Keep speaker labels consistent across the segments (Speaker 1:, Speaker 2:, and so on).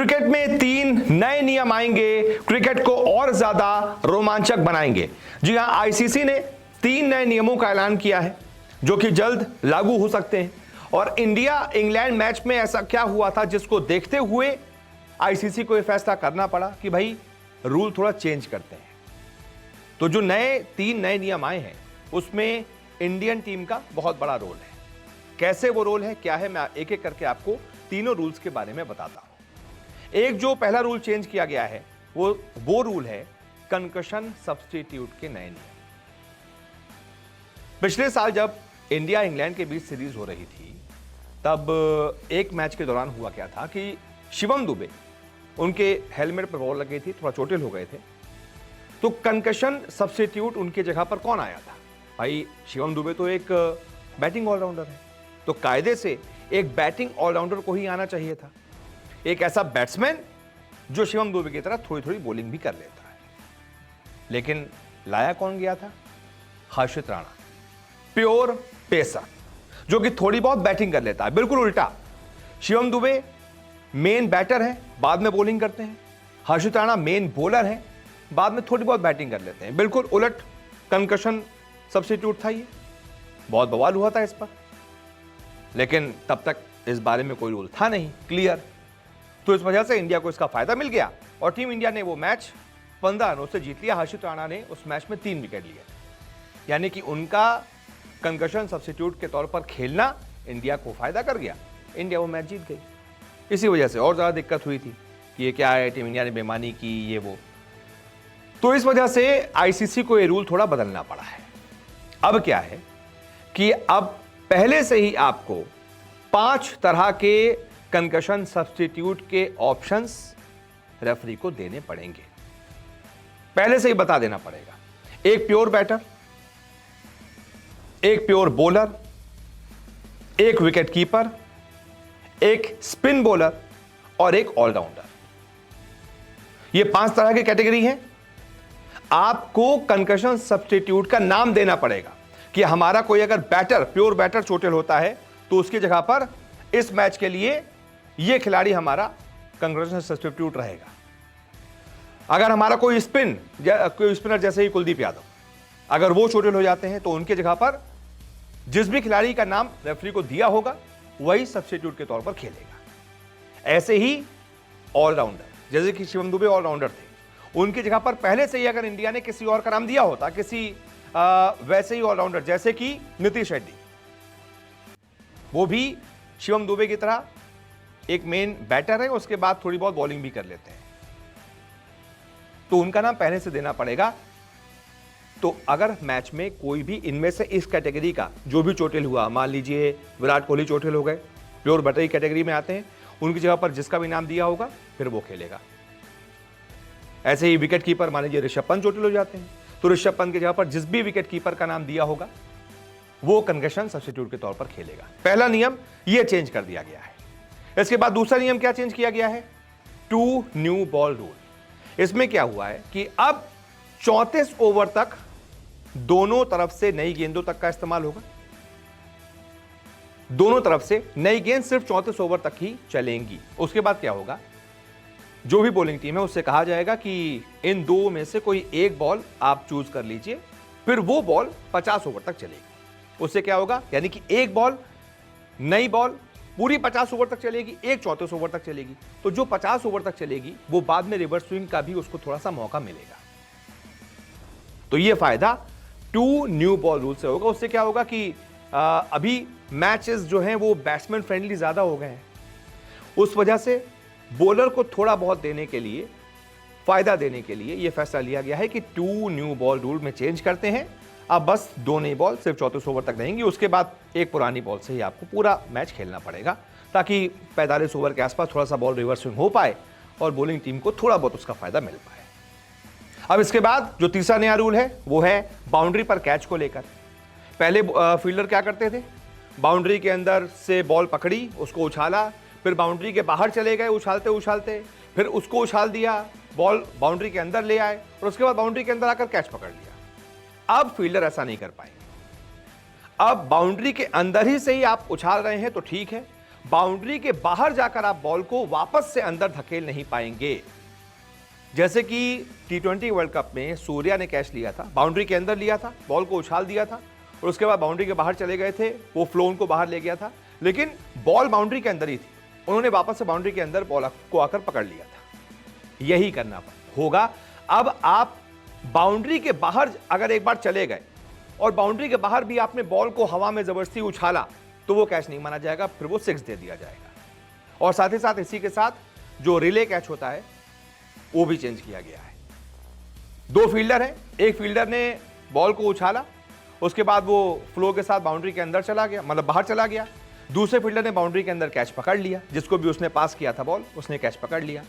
Speaker 1: Cricket में 3 नए नियम आएंगे, क्रिकेट को और ज्यादा रोमांचक बनाएंगे। जी हां, आईसीसी ने 3 नए नियमों का ऐलान किया है जो कि जल्द लागू हो सकते हैं। और इंडिया इंग्लैंड मैच में ऐसा क्या हुआ था जिसको देखते हुए आईसीसी को यह फैसला करना पड़ा कि भाई रूल थोड़ा चेंज करते हैं। तो जो 3 नए नियम आए हैं उसमें इंडियन टीम का बहुत बड़ा रोल है। कैसे वो रोल है, क्या है, मैं एक एक करके आपको तीनों रूल्स के बारे में बताता हूं। एक जो पहला रूल चेंज किया गया है वो रूल है कंकशन सब्स्टिट्यूट के नए नियम। पिछले साल जब इंडिया इंग्लैंड के बीच सीरीज हो रही थी तब एक मैच के दौरान हुआ क्या था कि शिवम दुबे, उनके हेलमेट पर बॉल लगी थी, थोड़ा चोटिल हो गए थे। तो कंकशन सब्स्टिट्यूट उनकी जगह पर कौन आया था? भाई शिवम दुबे तो एक बैटिंग ऑलराउंडर है, तो कायदे से एक बैटिंग ऑलराउंडर को ही आना चाहिए था। एक ऐसा बैट्समैन जो शिवम दुबे की तरह थोड़ी थोड़ी बॉलिंग भी कर लेता है। लेकिन लाया कौन गया था? हर्षित राणा, प्योर पेसर, जो कि थोड़ी बहुत बैटिंग कर लेता है। बिल्कुल उल्टा, शिवम दुबे मेन बैटर है, बाद में बॉलिंग करते हैं। हर्षित राणा मेन बॉलर है, बाद में थोड़ी बहुत बैटिंग कर लेते हैं। बिल्कुल उलट कंकशन सब्स्टिट्यूट था ये। बहुत बवाल हुआ था इस पर, लेकिन तब तक इस बारे में कोई रूल था नहीं क्लियर। तो इस वजह से इंडिया को इसका फायदा मिल गया और टीम इंडिया ने वो मैच 15 रनों से जीत लिया। हर्षित राणा ने उस मैच में 3 विकेट लिए, यानी कि उनका कंकशन सब्स्टिट्यूट के तौर पर खेलना इंडिया को फायदा कर गया। इंडिया वो मैच जीत गई। इसी वजह से और ज्यादा दिक्कत हुई थी कि ये क्या है, टीम इंडिया ने बेईमानी की, ये वो। तो इस वजह से आईसीसी को ये रूल थोड़ा बदलना पड़ा है। अब क्या है कि अब पहले से ही आपको 5 तरह के कंकशन सब्स्टिट्यूट के ऑप्शंस रेफरी को देने पड़ेंगे। पहले से ही बता देना पड़ेगा। एक प्योर बैटर, एक प्योर बॉलर, एक विकेट कीपर, एक स्पिन बॉलर और एक ऑलराउंडर। ये 5 तरह की कैटेगरी है। आपको कंकशन सब्स्टिट्यूट का नाम देना पड़ेगा कि हमारा कोई अगर बैटर, प्योर बैटर चोटिल होता है तो उसकी जगह पर इस मैच के लिए यह खिलाड़ी हमारा कंकशन सब्स्टिट्यूट रहेगा। अगर हमारा कोई स्पिनर जैसे ही कुलदीप यादव, अगर वो चोटिल हो जाते हैं तो उनकी जगह पर जिस भी खिलाड़ी का नाम रेफरी को दिया होगा वही सब्स्टिट्यूट के तौर पर खेलेगा। ऐसे ही ऑलराउंडर, जैसे कि शिवम दुबे ऑलराउंडर थे, उनकी जगह पर पहले से ही अगर इंडिया ने किसी और का नाम दिया होता, किसी वैसे ही ऑलराउंडर जैसे कि नीतीश रेड्डी, वो भी शिवम दुबे की तरह एक मेन बैटर है, उसके बाद थोड़ी बहुत बॉलिंग भी कर लेते हैं, तो उनका नाम पहले से देना पड़ेगा। तो अगर मैच में कोई भी इनमें से इस कैटेगरी का जो भी चोटिल हुआ, मान लीजिए विराट कोहली चोटिल हो गए, प्योर बैटर कैटेगरी में आते हैं, उनकी जगह पर जिसका भी नाम दिया होगा फिर वो खेलेगा। ऐसे ही विकेट कीपर, मान लीजिए ऋषभ पंत चोटिल हो जाते हैं, तो ऋषभ पंत की जगह पर जिस भी विकेट कीपर का नाम दिया होगा वो कंकशन सब्स्टिट्यूट के तौर पर खेलेगा। पहला नियम ये चेंज कर दिया गया है। इसके बाद दूसरा नियम क्या चेंज किया गया है? 2 न्यू बॉल रूल। इसमें क्या हुआ है कि अब 34 ओवर तक दोनों तरफ से नई गेंदों तक का इस्तेमाल होगा। दोनों तरफ से नई गेंद सिर्फ 34 ओवर तक ही चलेंगी। उसके बाद क्या होगा? जो भी बॉलिंग टीम है उससे कहा जाएगा कि इन 2 में से कोई एक बॉल आप चूज कर लीजिए, फिर वो बॉल 50 ओवर तक चलेगी। उससे क्या होगा? यानी कि एक बॉल, नई बॉल पूरी 50 ओवर तक चलेगी, एक 34 ओवर तक चलेगी। तो जो 50 ओवर तक चलेगी वो बाद में रिवर्स स्विंग का भी उसको थोड़ा सा मौका मिलेगा। तो ये फायदा 2 न्यू बॉल रूल से होगा। उससे क्या होगा कि अभी मैचेस जो हैं वो बैट्समैन फ्रेंडली ज्यादा हो गए हैं, उस वजह से बॉलर को थोड़ा बहुत देने के लिए, फायदा देने के लिए यह फैसला लिया गया है कि 2 न्यू बॉल रूल में चेंज करते हैं। अब बस 2 नई बॉल सिर्फ 34 ओवर तक रहेंगी, उसके बाद एक पुरानी बॉल से ही आपको पूरा मैच खेलना पड़ेगा, ताकि 45 ओवर के आसपास थोड़ा सा बॉल रिवर्स स्विंग हो पाए और बॉलिंग टीम को थोड़ा बहुत उसका फायदा मिल पाए। अब इसके बाद जो तीसरा नया रूल है वो है बाउंड्री पर कैच को लेकर। पहले फील्डर क्या करते थे? बाउंड्री के अंदर से बॉल पकड़ी, उसको उछाला, फिर बाउंड्री के बाहर चले गए उछालते उछालते, फिर उसको उछाल दिया, बॉल बाउंड्री के अंदर ले आए और उसके बाद बाउंड्री के अंदर आकर कैच पकड़ लिया। अब फील्डर ऐसा नहीं कर पाएंगे। अब बाउंड्री के अंदर ही से ही आप उछाल रहे हैं तो ठीक है, बाउंड्री के बाहर जाकर आप बॉल को वापस से अंदर धकेल नहीं पाएंगे। जैसे कि T20 वर्ल्ड कप में सूर्या ने कैच लिया था, बाउंड्री के अंदर लिया था, बॉल को उछाल दिया था और उसके बाद बाउंड्री के बाहर चले गए थे, वो फ्लो उनको बाहर ले गया था, लेकिन बॉल बाउंड्री के अंदर ही थी, उन्होंने वापस से बाउंड्री के अंदर बॉल को आकर पकड़ लिया था। यही करना होगा। अब आप बाउंड्री के बाहर अगर एक बार चले गए और बाउंड्री के बाहर भी आपने बॉल को हवा में जबरदस्ती उछाला तो वो कैच नहीं माना जाएगा, फिर वो 6 दे दिया जाएगा। और साथ ही साथ इसी के साथ जो रिले कैच होता है वो भी चेंज किया गया है। 2 फील्डर हैं, एक फील्डर ने बॉल को उछाला, उसके बाद वो फ्लो के साथ बाउंड्री के अंदर चला गया, मतलब बाहर चला गया। दूसरे फील्डर ने बाउंड्री के अंदर कैच पकड़ लिया, जिसको भी उसने पास किया था बॉल, उसने कैच पकड़ लिया।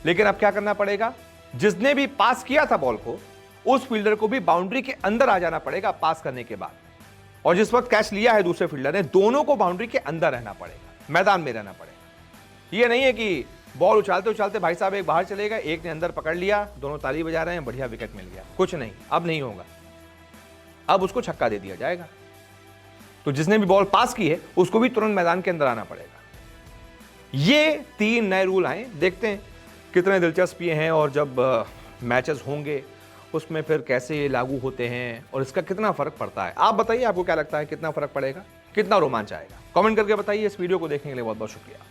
Speaker 1: लेकिन अब क्या करना पड़ेगा, जिसने भी पास किया था बॉल को, उस फील्डर को भी बाउंड्री के अंदर आ जाना पड़ेगा पास करने के बाद। और जिस वक्त कैच लिया है दूसरे फील्डर ने, दोनों को बाउंड्री के अंदर रहना पड़ेगा, मैदान में रहना पड़ेगा। ये नहीं है कि बॉल उछालते उछालते भाई साहब एक बाहर चले गए, एक ने अंदर पकड़ लिया, दोनों ताली बजा रहे हैं, बढ़िया विकेट मिल गया। कुछ नहीं, अब नहीं होगा, अब उसको छक्का दे दिया जाएगा। तो जिसने भी बॉल पास की है उसको भी तुरंत मैदान के अंदर आना पड़ेगा। ये 3 नए रूल आए, देखते हैं कितने दिलचस्प ये हैं और जब मैचेस होंगे उसमें फिर कैसे ये लागू होते हैं और इसका कितना फर्क पड़ता है। आप बताइए, आपको क्या लगता है, कितना फर्क पड़ेगा, कितना रोमांच आएगा? कमेंट करके बताइए। इस वीडियो को देखने के लिए बहुत बहुत शुक्रिया।